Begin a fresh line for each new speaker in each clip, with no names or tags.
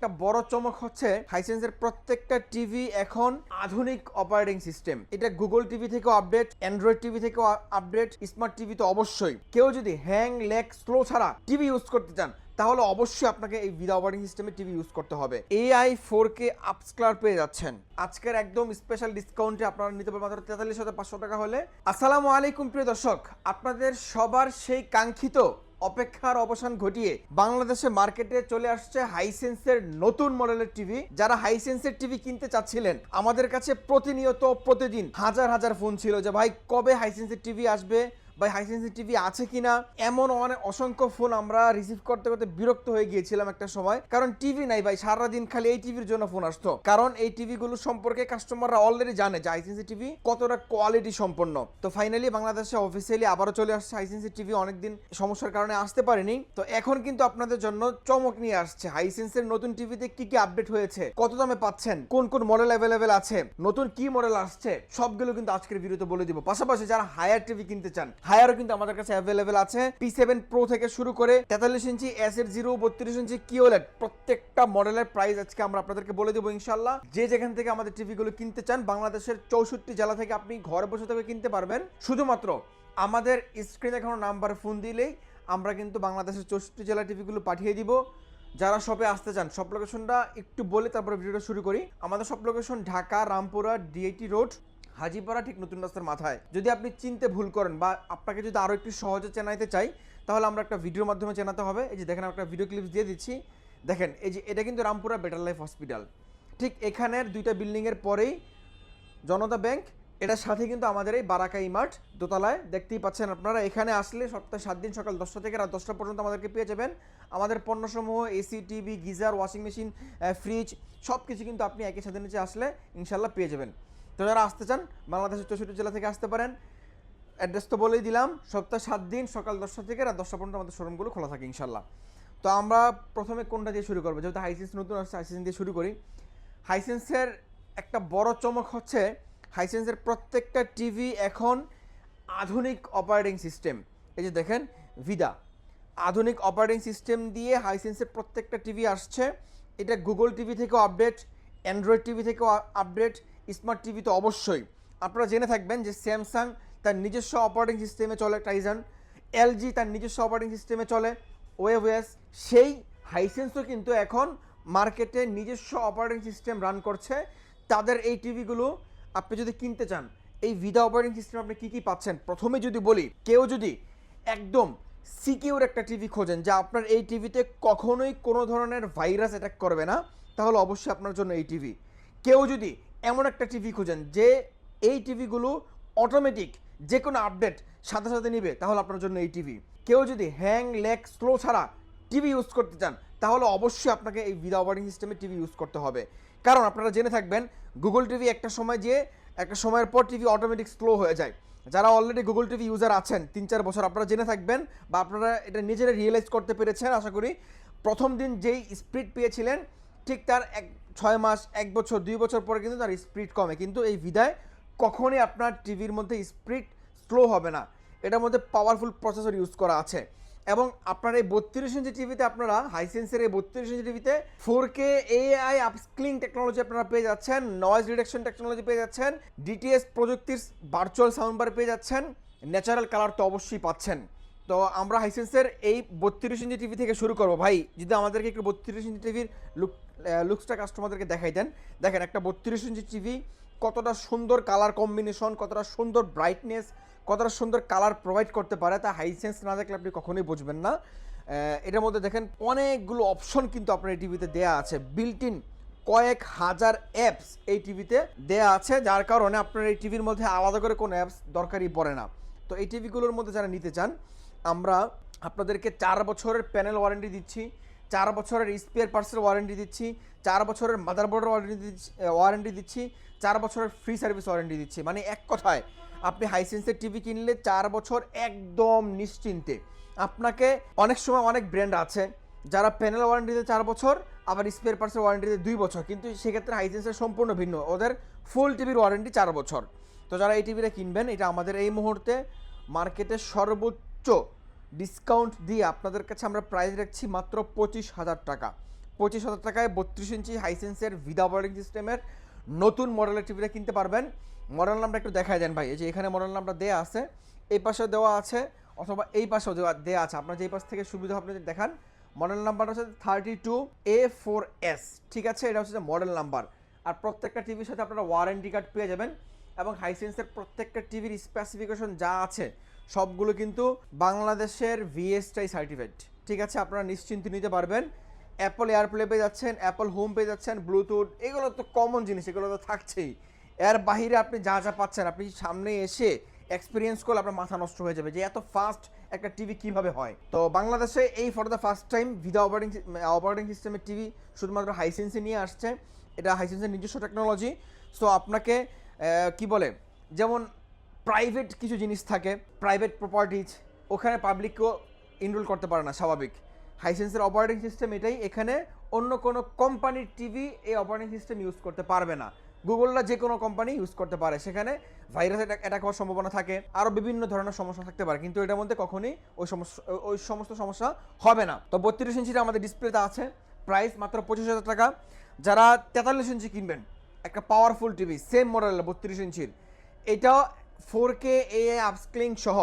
একটা বড় চমক হচ্ছে হাইসেন্সের প্রত্যেকটা টিভি এখন আধুনিক অপারেটিং সিস্টেম। এটা গুগল টিভি থেকেও আপডেট, অ্যান্ড্রয়েড টিভি থেকেও আপডেট, স্মার্ট টিভি তো অবশ্যই। কেউ যদি হ্যাং ল্যাগ স্লো ছাড়া টিভি ইউজ করতে চান তাহলে অবশ্যই আপনাকে এই ভিদা অপারেটিং সিস্টেমে টিভি ইউজ করতে হবে। AI 4K আপস্কালার পেয়ে যাচ্ছেন আজকের একদম স্পেশাল ডিসকাউন্টে আপনারা নিতে পারবেন মাত্র 43,500 টাকা হলে। আসসালামু আলাইকুম প্রিয় দর্শক, আপনাদের সবার সেই কাঙ্ক্ষিত অপেক্ষার অবসান ঘটিয়ে বাংলাদেশে মার্কেটে চলে আসছে হাইসেন্সের নতুন মডেলের টিভি। যারা হাইসেন্সের টিভি কিনতে চাচ্ছিলেন, আমাদের কাছে প্রতিনিয়ত প্রতিদিন হাজার হাজার ফোন ছিল যে ভাই কবে হাইসেন্সের টিভি আসবে, ভাই হাইসেন্সের টিভি আছে কিনা। এমন অনেক অসংখ্য ফোন আমরা রিসিভ করতে করতে বিরক্ত হয়ে গিয়েছিলাম একটা সময়, কারণ টিভি নাই ভাই, সারাদিন খালি এই টিভির জন্য ফোন আসতো। কারণ এই টিভিগুলো সম্পর্কে কাস্টমাররা অলরেডি জানে যে হাইসেন্সের টিভি কতটা কোয়ালিটি সম্পন্ন। তো ফাইনালি বাংলাদেশে অফিসিয়ালি আবারও চলে আসছে হাইসেন্সের টিভি। অনেকদিন সমস্যার কারণে আসতে পারেনি, তো এখন কিন্তু আপনাদের জন্য চমক নিয়ে আসছে হাইসেন্সের নতুন টিভিতে কি কি আপডেট হয়েছে, কত দামে পাচ্ছেন, কোন কোন মডেল অ্যাভেলেবেল আছে, নতুন কি মডেল আসছে, সবগুলো কিন্তু আজকের ভিডিওতে বলে দিব। পাশাপাশি যারা হায়ার টিভি কিনতে চান, হায়ারও কিন্তু আমাদের কাছে অ্যাভেলেবেল আছে। P7 Pro থেকে শুরু করে 43 ইঞ্চি S8 32 ইঞ্চি QLED প্রত্যেকটা মডেলের প্রাইস আজকে আমরা আপনাদেরকে বলে দেবো ইনশাআল্লাহ। যে যেখান থেকে আমাদের টিভিগুলো কিনতে চান, বাংলাদেশের 64 জেলা থেকে আপনি ঘরে বসে থেকে কিনতে পারবেন। শুধুমাত্র আমাদের স্ক্রিনে এখন নাম্বার ফোন দিলেই আমরা কিন্তু বাংলাদেশের 64 জেলা টিভিগুলো পাঠিয়ে দিব। যারা শপে আসতে চান, সব লোকেশনটা একটু বলে তারপরে ভিডিওটা শুরু করি। আমাদের সব location Dhaka Rampura DIT road Hajipara, ঠিক নতুন রাস্তার মাথায়। যদি আপনি চিনতে ভুল করেন বা আপনাকে যদি আরও একটু সহজে চেনাইতে চাই, তাহলে আমরা একটা ভিডিওর মাধ্যমে চেনাতে হবে। এই যে দেখেন, একটা ভিডিও ক্লিপস দিয়ে দিচ্ছি। দেখেন এই যে এটা কিন্তু রামপুরা বেটার লাইফ হসপিটাল, ঠিক এখানের দুইটা বিল্ডিংয়ের পরেই জনতা ব্যাংক, এটার সাথে কিন্তু আমাদের এই বারাকাই মার্ট দোতলায় দেখতেই পাচ্ছেন আপনারা। এখানে আসলে সপ্তাহে 7 দিন সকাল 10টা থেকে রাত 10টা পর্যন্ত আমাদেরকে পেয়ে যাবেন। আমাদের পণ্যসমূহ AC, TV, geyser, washing machine, fridge সব কিছু কিন্তু আপনি একই সাথে নিচে আসলে ইনশাল্লাহ পেয়ে যাবেন। তো যারা আসতে চান বাংলাদেশের 64 জেলা থেকে আসতে পারেন। অ্যাড্রেস তো বলেই দিলাম, সপ্তাহে 7 দিন সকাল 10টা থেকে রাত 10টা পর্যন্ত আমাদের শোরুমগুলো খোলা থাকে ইনশাল্লাহ। তো আমরা প্রথমে কোনটা দিয়ে শুরু করবো, যেহেতু হাইসেন্স নতুন আসছে হাইসেন্স দিয়ে শুরু করি। হাইসেন্সের একটা বড় চমক হচ্ছে হাইসেন্সের প্রত্যেকটা টিভি এখন আধুনিক অপারেটিং সিস্টেম। এই যে দেখেন ভিদা আধুনিক অপারেটিং সিস্টেম দিয়ে হাইসেন্সের প্রত্যেকটা টিভি আসছে। এটা গুগল টিভি থেকেও আপডেট, অ্যান্ড্রয়েড টিভি থেকেও আপডেট, স্মার্ট টিভি তো অবশ্যই। আপনারা জেনে থাকবেন যে স্যামসাং তার নিজস্ব অপারেটিং সিস্টেমে চলে, টাইজন, LG তার নিজস্ব অপারেটিং সিস্টেমে চলে, ওয়েভএস। সেই হাইসেন্সও কিন্তু এখন মার্কেটে নিজস্ব অপারেটিং সিস্টেম রান করছে। তাদের এই টিভিগুলো আপনি যদি কিনতে চান, এই ভিদা অপারেটিং সিস্টেম আপনি কী কী পাচ্ছেন প্রথমে যদি বলি, কেউ যদি একদম সিকিউর একটা টিভি খোঁজেন যা আপনার এই টিভিতে কখনোই কোনো ধরনের ভাইরাস অ্যাটাক করবে না, তাহলে অবশ্যই আপনার জন্য এই টিভি। কেউ যদি এমন একটা টিভি খোঁজেন যে এই টিভিগুলো অটোমেটিক যে কোনো আপডেট সাথে সাথে নিবে, তাহলে আপনার জন্য এই টিভি। কেউ যদি হ্যাং ল্যাগ স্লো ছাড়া টিভি ইউজ করতে চান, তাহলে অবশ্যই আপনাকে এই ভিদা অপারেটিং সিস্টেমে টিভি ইউজ করতে হবে। কারণ আপনারা জেনে থাকবেন গুগল টিভি একটা সময়ের পর টিভি অটোমেটিক স্লো হয়ে যায়। যারা অলরেডি গুগল টিভি ইউজার আছেন 3-4 বছর, আপনারা জেনে থাকবেন বা আপনারা এটা নিজেরা রিয়েলাইজ করতে পেরেছেন আশা করি। প্রথম দিন যেই স্পিড পেয়েছিলেন, ঠিক তার 6 মাস, 1 বছর, 2 বছর পরে কিন্তু তার স্পিড কমে। কিন্তু এই ভিদায় কখনই আপনার টিভির মধ্যে স্পিড স্লো হবে না। এটার মধ্যে পাওয়ারফুল প্রসেসর ইউজ করা আছে। এবং আপনার এই 32 ইঞ্চি টিভিতে, আপনারা হাইসেন্সের এই 32 ইঞ্চি টিভিতে 4K AI আপস্কেলিং টেকনোলজি আপনারা পেয়ে যাচ্ছেন, নয়েজ রিডাকশন টেকনোলজি পেয়ে যাচ্ছেন, DTS প্রযুক্তির ভার্চুয়াল সাউন্ড বার পেয়ে যাচ্ছেন, ন্যাচারাল কালার তো অবশ্যই পাচ্ছেন। তো আমরা হাইসেন্সের এই 32 ইঞ্চি টিভি থেকে শুরু করবো। ভাই যদি আমাদেরকে একটু 32 ইঞ্চি টিভির লুকসটা কাস্টমারদেরকে দেখাই দেন। দেখেন একটা 32 ইঞ্চি টিভি, কতটা সুন্দর কালার কম্বিনেশন, কতটা সুন্দর ব্রাইটনেস, কতটা সুন্দর কালার প্রোভাইড করতে পারে, তা হাইসেন্স না দেখলে আপনি কখনোই বুঝবেন না। এটার মধ্যে দেখেন অনেকগুলো অপশন কিন্তু আপনার এই টিভিতে দেয়া আছে, বিল্ট ইন কয়েক হাজার অ্যাপস এই টিভিতে দেয়া আছে, যার কারণে আপনার এই টিভির মধ্যে আলাদা করে কোনো অ্যাপস দরকারই পড়ে না। তো এই টিভিগুলোর মধ্যে যারা নিতে চান, আমরা আপনাদেরকে 4 বছরের প্যানেল ওয়ারেন্টি দিচ্ছি, 4 বছরের স্পেয়ার পার্টসের ওয়ারেন্টি দিচ্ছি, 4 বছরের মাদারবোর্ডের ওয়ারেন্টি দিচ্ছি, 4 বছরের ফ্রি সার্ভিস ওয়ারেন্টি দিচ্ছি। মানে এক কথায় আপনি হাইসেন্সের টিভি কিনলে 4 বছর একদম নিশ্চিন্তে। আপনাকে অনেক সময় অনেক ব্র্যান্ড আছে যারা প্যানেল ওয়ারেন্টিতে 4 বছর, আবার স্পেয়ার পার্টসের ওয়ারেন্টিতে 2 বছর, কিন্তু সেক্ষেত্রে হাইসেন্সের সম্পূর্ণ ভিন্ন, ওদের ফুল টিভির ওয়ারেন্টি 4 বছর। তো যারা এই টিভিটা কিনবেন, এটা আমাদের এই মুহূর্তে মার্কেটের সর্বোচ্চ ডিসকাউন্ট দিয়ে আপনাদের কাছে আমরা প্রাইস রাখছি মাত্র 25,000 টাকা। 25,000 টাকায় 32 ইঞ্চি হাইসেন্সের ভিদা অপারেটিং সিস্টেমের নতুন মডেলের টিভিটা কিনতে পারবেন। মডেল নামটা একটু দেখায় দেন ভাই, এই যে এখানে মডেল নামটা দেওয়া আছে, এই পাশে দেওয়া আছে অথবা এই পাশেও দেওয়া আছে, আপনার যেই পাশ থেকে সুবিধা আপনি দেখান। মডেল নাম্বারটা হচ্ছে 32A4S, ঠিক আছে, এটা হচ্ছে মডেল নাম্বার। আর প্রত্যেকটা টিভির সাথে আপনারা ওয়ারেন্টি কার্ড পেয়ে যাবেন এবং হাইসেন্সের প্রত্যেকটা টিভির স্পেসিফিকেশন যা আছে সবগুলো কিন্তু বাংলাদেশের VSTI সার্টিফাইড, ঠিক আছে, আপনারা নিশ্চিন্তে নিতে পারবেন। অ্যাপল এয়ারপ্লে পেয়ে যাচ্ছেন, অ্যাপল হোম পেয়ে যাচ্ছেন, ব্লুটুথ, এগুলো তো কমন জিনিস, এগুলো তো থাকছেই। এর বাহিরে আপনি যা যা পাচ্ছেন, আপনি সামনে এসে এক্সপিরিয়েন্স করলে আপনার মাথা নষ্ট হয়ে যাবে যে এত ফাস্ট একটা টিভি কিভাবে হয়। তো বাংলাদেশে এই for the first time Vida operating সিস্টেমের টিভি শুধুমাত্র হাইসেন্সে নিয়ে আসছে। এটা হাইসেন্সের নিজস্ব টেকনোলজি। সো আপনাকে কি বলে, যেমন প্রাইভেট কিছু জিনিস থাকে, প্রাইভেট প্রপার্টিজ, ওখানে পাবলিককেও ইনরোল করতে পারে না, স্বাভাবিক। হাইসেন্সের অপারেটিং সিস্টেম এটাই, এখানে অন্য কোনো কোম্পানির টিভি এই অপারেটিং সিস্টেম ইউজ করতে পারবে না। গুগলরা যে কোনো কোম্পানি ইউজ করতে পারে, সেখানে ভাইরাস অ্যাটাক হওয়ার সম্ভাবনা থাকে, আরও বিভিন্ন ধরনের সমস্যা থাকতে পারে, কিন্তু এটার মধ্যে কখনোই ওই সমস্ত সমস্যা হবে না। তো 32 ইঞ্চিটা আমাদের ডিসপ্লেতে আছে, প্রাইস মাত্র 25,000 টাকা। যারা 43 ইঞ্চি কিনবেন, একটা পাওয়ারফুল টিভি সেম মডেলের 32 ইঞ্চির, এটাও 4K AI আপস্কেলিং সহ,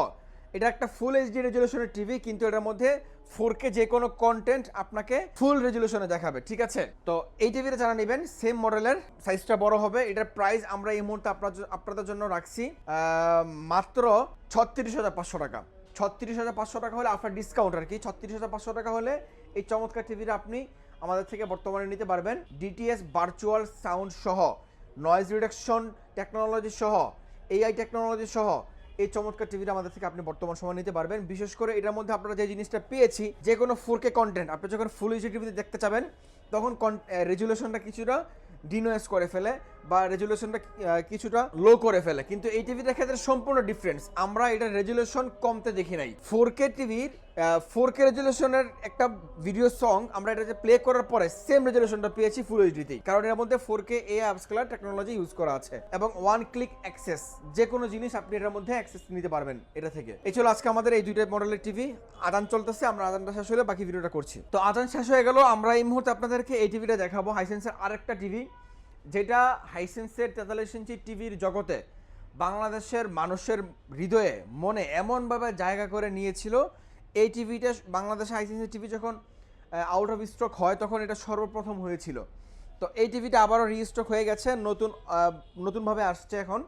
এটা একটা ফুল HD রেজুলেশনের টিভি, কিন্তু এটার মধ্যে 4K যে কোনো কন্টেন্ট আপনাকে ফুল রেজুলেশনে দেখাবে, ঠিক আছে। তো এই টিভিটা যারা নেবেন সেম মডেলের, সাইজটা বড় হবে, এটার প্রাইস আমরা এই মুহূর্তে আপনাদের জন্য রাখছি মাত্র 36,500 টাকা। 36,500 টাকা হলে আফটার ডিসকাউন্ট আর কি, 36,500 টাকা হলে এই চমৎকার টিভিটা আপনি আমাদের থেকে বর্তমানে নিতে পারবেন। DTS ভার্চুয়াল সাউন্ড সহ, নয়েজ রিডাকশন টেকনোলজি সহ, AI টেকনোলজি সহ এই চমৎকার টিভিটা আমাদের থেকে আপনি বর্তমান সময় নিতে পারবেন। বিশেষ করে এটার মধ্যে আপনারা যে জিনিসটা পেয়েছি, যে কোনো 4K কন্টেন্ট আপনি যখন ফুল এইচডি টিভিতে দেখতে চাবেন, তখন রেজুলেশনটা কিছুটা ডিনোয়েস করে ফেলে বা রেজুলেশনটা কিছুটা লো করে ফেলে, কিন্তু এই টিভিটার ক্ষেত্রে সম্পূর্ণ ডিফারেন্স। আমরা এটা রেজুলেশন কমতে দেখি নাই। 4K টিভির 4K রেজুলেশনের একটা ভিডিও সং আমরা এটা প্লে করার পরে সেম রেজুলেশনটা পেয়েছি ফুল এইচডিতেই, কারণ এর মধ্যে 4K AI আপস্কেলার টেকনোলজি ইউজ করা আছে এবং ওয়ান ক্লিক অ্যাক্সেস, যে কোনো জিনিস আপনি এটার মধ্যে অ্যাক্সেস নিতে পারবেন এটা থেকে। এই চলো আজকে আমাদের এই দুইটা মডেলের টিভি। আদান চলতেছে, আমরা আদানটা শেষ হলে বাকি ভিডিওটা করছি। তো আদান শেষ হয়ে গেল, আমরা এই মুহূর্তে আপনাদেরকে এই টিভিটা দেখাবো, হাইসেন্সের আরেকটা টিভি, যেটা হাইসেন্সের 43 ইঞ্চি টিভির জগতে বাংলাদেশের মানুষের হৃদয়ে মনে এমনভাবে জায়গা করে নিয়েছিল। এই টিভিটা বাংলাদেশে হাইসেন্সের টিভি যখন আউট অফ স্টক হয় তখন এটা সর্বপ্রথম হয়েছিল। তো এই টিভিটা আবারও রিস্টক হয়ে গেছে, নতুনভাবে আসছে এখন।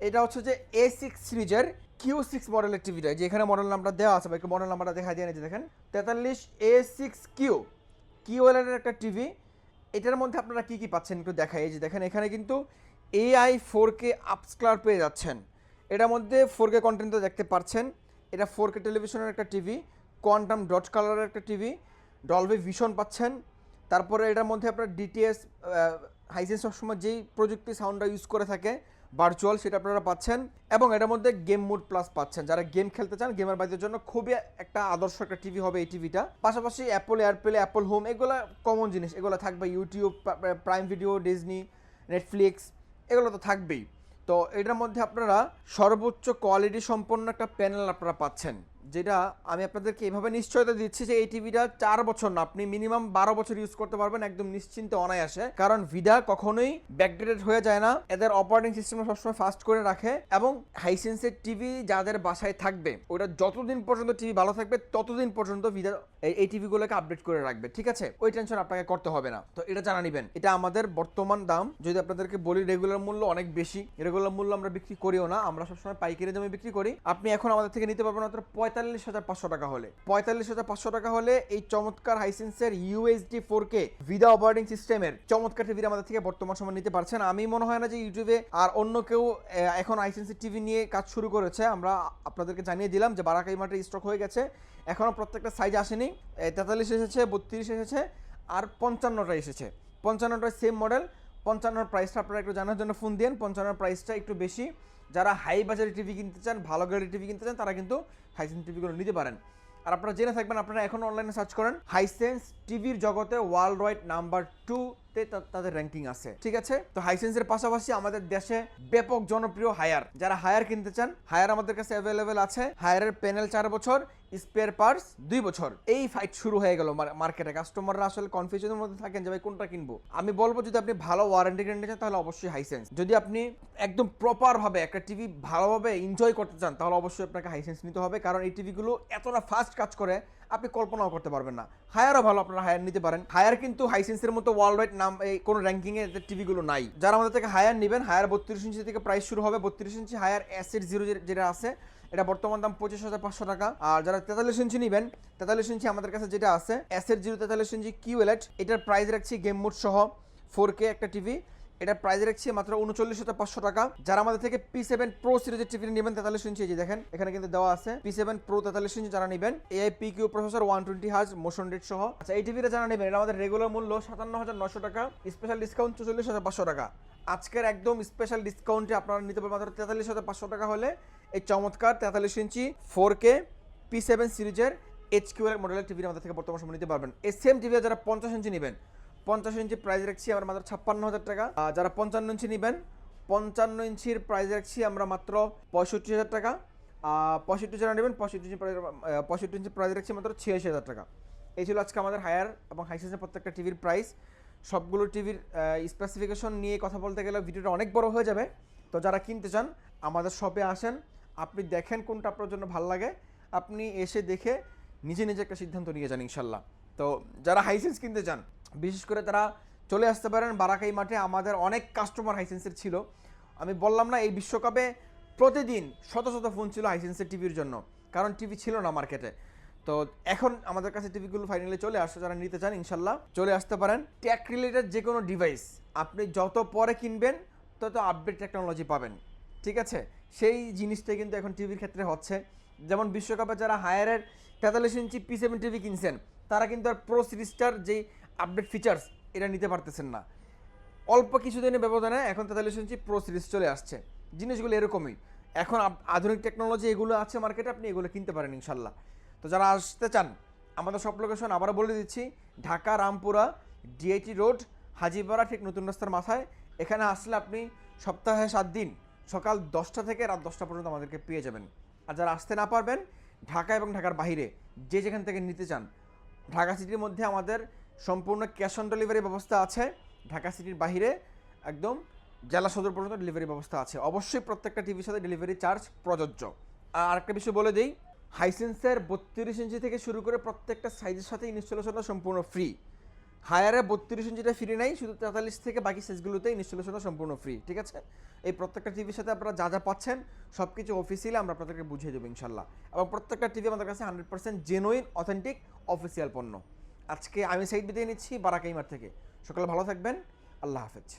এটা হচ্ছে যে A6 সিরিজের Q6 মডেলের টিভিটা, যে এখানে মডেল নাম্বার দেওয়া আছে, একটু মডেল নাম্বারটা দেখা দিয়ে নিয়েছে, দেখেন 43A6Q QLED একটা টিভি। এটার মধ্যে আপনারা কি কি পাচ্ছেন একটু দেখাই, এই যে দেখেন এখানে কিন্তু AI 4K আপস্কেলার পেয়ে যাচ্ছেন। এটার মধ্যে 4K কন্টেন্ট তো দেখতে পাচ্ছেন, এটা 4K টেলিভিশনের একটা টিভি, কোয়ান্টাম ডট কালারের একটা টিভি, ডলবি ভিশন পাচ্ছেন। তারপরে এটার মধ্যে আপনার DTS হাইসেন্স সবসময় যেই প্রযুক্তি সাউন্ডটা ইউজ করে থাকে ভার্চুয়াল, সেটা আপনারা পাচ্ছেন। এবং এটার মধ্যে গেম মোড প্লাস পাচ্ছেন, যারা গেম খেলতে চান গেমার বাইদের জন্য খুবই একটা আদর্শ একটা টিভি হবে এই টিভিটা। পাশাপাশি অ্যাপল এয়ারপ্লে, অ্যাপল হোম, এগুলো কমন জিনিস, এগুলো থাকবে। YouTube, prime video, Disney, Netflix, এগুলো তো থাকবেই। তো এটার মধ্যে আপনারা সর্বোচ্চ কোয়ালিটি সম্পন্ন একটা প্যানেল আপনারা পাচ্ছেন, যেটা আমি আপনাদেরকে এভাবে নিশ্চয়তা দিচ্ছি যে এই টিভিটা 4 বছর না, আপনি মিনিমাম 12 বছর ইউজ করতে পারবেন একদম নিশ্চিন্তে অনায়াসে, কারণ ভিডা কখনোই ব্যাকডেটেড হয়ে যায় না, এদের অপারেটিং সিস্টেম সবসময় ফাস্ট করে রাখে। এবং হাইসেন্সের টিভি যাদের বাসায় থাকবে, ওটা যতদিন পর্যন্ত টিভি ভালো থাকবে ততদিন পর্যন্ত ভিডা এই টিভিগুলোকে আপডেট করে রাখবে, ঠিক আছে, ওই টেনশন আপনাকে করতে হবে না। তো এটা জানা নেবেন, এটা আমাদের বর্তমান দাম যদি আপনাদেরকে বলি, রেগুলার মূল্য অনেক বেশি, রেগুলার মূল্য আমরা বিক্রি করিও না, আমরা সবসময় পাইকারি দামে বিক্রি করি। আপনি এখন আমাদের থেকে নিতে পারবেন মাত্র 45,500 টাকা হলে। 45,500 টাকা হলে এই চমৎকার হাইসেন্সের UHD 4K ভিদা অপারেটিং সিস্টেমের চমৎকার টিভি আমাদের থেকে বর্তমান সময় নিতে পারছেন। আমি মনে হয় না যে ইউটিউবে আর অন্য কেউ এখন হাইসেন্সের টিভি নিয়ে কাজ শুরু করেছে। আমরা আপনাদেরকে জানিয়ে দিলাম যে বারাকাই মাঠে স্টক হয়ে গেছে, এখনও প্রত্যেকটা সাইজ আসেনি। 43 এসেছে, 32 এসেছে, আর 55টা এসেছে। 55টা সেম মডেল। 55 প্রাইসটা আপনারা একটু জানার জন্য ফোন দিন, 55 প্রাইসটা একটু বেশি। যারা হাই বাজারের টিভি কিনতে চান, ভালো গ্রেডের টিভি কিনতে চান, তারা কিন্তু হাইসেন্স টিভিগুলো নিতে পারেন। আর আপনারা জেনে থাকবেন, আপনারা এখন অনলাইনে সার্চ করেন হাইসেন্স টিভির জগতে ওয়ার্ল্ড ওয়াইড নাম্বার 2 তাদের র্যাঙ্কিং আছে, ঠিক আছে। তো হাইসেন্সের পাশাপাশি আমাদের দেশে ব্যাপক জনপ্রিয় হায়ার, যারা হায়ার কিনতে চান হায়ার আমাদের কাছে অ্যাভেলেবেল আছে। হায়ারের প্যানেল 4 বছর, স্পেয়ার পার্টস 2 বছর। এই ফাইট শুরু হয়ে গেল মার্কেটে। কাস্টমাররা আসলে কনফিউশনের মধ্যে থাকেন যে ভাই কোনটা কিনবো। আমি বলবো যদি আপনি ভালো ওয়ারেন্টি গ্যারান্টি চান তাহলে অবশ্যই হাইসেন্স। যদি আপনি একদম প্রপার ভাবে একটা টিভি ভালোভাবে এনজয় করতে চান তাহলে অবশ্যই আপনাকে হাইসেন্স নিতে হবে, কারণ এই টিভিগুলো এতটা ফাস্ট কাজ করে আপনি কল্পনাও করতে পারবেন না। হায়ারও ভালো, আপনারা হায়ার নিতে পারেন। হায়ার কিন্তু হাইসেন্সের মতো ওয়ার্ল্ড ওয়াইড নাম এই কোনো র্যাঙ্কিং এ টিভিগুলো নাই। যারা আমাদের থেকে হায়ার নেবেন, হায়ার 32 ইঞ্চি থেকে প্রাইস শুরু হবে। 32 ইঞ্চি হায়ার অ্যাসেট 0 যেটা আছে এটা বর্তমান দাম 25,500 টাকা। আর যারা 43 ইঞ্চি নেবেন, 43 ইঞ্চি আমাদের কাছে যেটা আছে অ্যাসেট 0 43 ইঞ্চি QLED, এটার প্রাইস রাখছি গেম মোড সহ 4K একটা টিভি, এটার প্রাইস রাখছি মাত্র 39,500 টাকা। যারা আমাদের থেকে P7 Pro সিরিজের টিভি নেবেন 43 ইঞ্চি, এই দেখেন এখানে কিন্তু দেওয়া আছে P7 Pro 43 ইঞ্চি যারা নেবেন, AIPQ processor 120 Hz motion rate সহ। আচ্ছা, এই টিভিটা যারা নেবেন এটা আমাদের রেগুলার মূল্য 57,900 টাকা, স্পেশাল ডিসকাউন্ট 44,500 টাকা। আজকের একদম স্পেশাল ডিসকাউন্টে আপনারা নিতে পারবেন মাত্র 43,500 টাকা হলে এই চমৎকার 43 ইঞ্চি 4K P7 সিরিজের HQLED মডেলের টিভি আমাদের থেকে বর্তমান সময় নিতে পারবেন। এই সেম টিভি যারা 50 ইঞ্চি নেবেন, 50 ইঞ্চি প্রাইস রাখছি আমরা মাত্র 56,000 টাকা। যারা 55 ইঞ্চি নেবেন, 55 ইঞ্চির প্রাইস রাখছি আমরা মাত্র 65,000 টাকা। 65 যারা নেবেন 65 ইঞ্চি প্রাইস রাখছি মাত্র 86,000 টাকা। এই ছিল আজকে আমাদের হায়ার এবং হাইসেন্সের প্রত্যেকটা টিভির প্রাইস। সবগুলো টিভির স্পেসিফিকেশন নিয়ে কথা বলতে গেলে ভিডিওটা অনেক বড় হয়ে যাবে। তো যারা কিনতে চান আমাদের শপে আসেন, আপনি দেখেন কোনটা আপনার জন্য ভালো লাগে, আপনি এসে দেখে নিজে নিজে একটা সিদ্ধান্ত নিয়ে যান ইনশাল্লাহ। তো যারা হাইসেন্স কিনতে চান বিশেষ করে তারা চলে আসতে পারেন বারাকাই মাঠে। আমাদের অনেক কাস্টমার হাইসেন্সের ছিল, আমি বললাম না এই বিশ্বকাপে প্রতিদিন শত শত ফোন ছিল হাইসেন্সের টিভির জন্য, কারণ টিভি ছিল না মার্কেটে। তো এখন আমাদের কাছে টিভিগুলো ফাইনালি চলে আসছে, যারা নিতে চান ইনশাল্লাহ চলে আসতে পারেন। টেক রিলেটেড যে কোনো ডিভাইস আপনি যত পরে কিনবেন তত আপডেট টেকনোলজি পাবেন, ঠিক আছে। সেই জিনিসটাই কিন্তু এখন টিভির ক্ষেত্রে হচ্ছে। যেমন বিশ্বকাপে যারা হায়ারের 43 ইঞ্চি P7 টিভি কিনছেন তারা কিন্তু আর প্রো সিরিজটার যেই আপডেট ফিচার্স এটা নিতে পারতেছেন না। অল্প কিছুদিনের ব্যবধানে এখন 43 ইঞ্চি প্রো সিরিজ চলে আসছে। জিনিসগুলো এরকমই, এখন আধুনিক টেকনোলজি এগুলো আছে মার্কেটে, আপনি এগুলো কিনতে পারেন ইনশাল্লাহ। তো যারা আসতে চান আমাদের সব লোকেশন আবারও বলে দিচ্ছি, ঢাকা রামপুরা DIT রোড হাজিপাড়া ঠিক নতুন রাস্তার মাথায়। এখানে আসলে আপনি সপ্তাহে 7 দিন সকাল 10টা থেকে রাত 10টা পর্যন্ত আমাদেরকে পেয়ে যাবেন। আর যারা আসতে না পারবেন ঢাকা এবং ঢাকার বাইরে যে যেখান থেকে নিতে চান, ঢাকা সিটির মধ্যে আমাদের সম্পূর্ণ ক্যাশ অন ডেলিভারি ব্যবস্থা আছে, ঢাকা সিটির বাইরে একদম জেলা সদর পর্যন্ত ডেলিভারি ব্যবস্থা আছে। অবশ্যই প্রত্যেকটা টিভির সাথে ডেলিভারি চার্জ প্রযোজ্য। আর একটা বিষয় বলে দিই, হাইসেন্সের 32 ইঞ্চি থেকে শুরু করে প্রত্যেকটা সাইজের সাথে ইনস্টলেশনটা সম্পূর্ণ ফ্রি। হায়ারে 32 ইঞ্চিটা ফ্রি নেই, শুধু 43 থেকে বাকি সাইজগুলোতে ইনস্টলেশনটা সম্পূর্ণ ফ্রি, ঠিক আছে। এই প্রত্যেকটা টিভির সাথে আপনারা যা যা পাচ্ছেন সব কিছু অফিসিয়ালি আমরা আপনাদেরকে বুঝিয়ে দেবো ইনশাল্লাহ। এবং প্রত্যেকটা টিভি আমাদের কাছে 100% জেনুইন অথেন্টিক অফিসিয়াল পণ্য। আজকে আমি সাইড বিদায় নিচ্ছি বারাকাইমার থেকে। সকালে ভালো থাকবেন, আল্লাহ হাফেজ।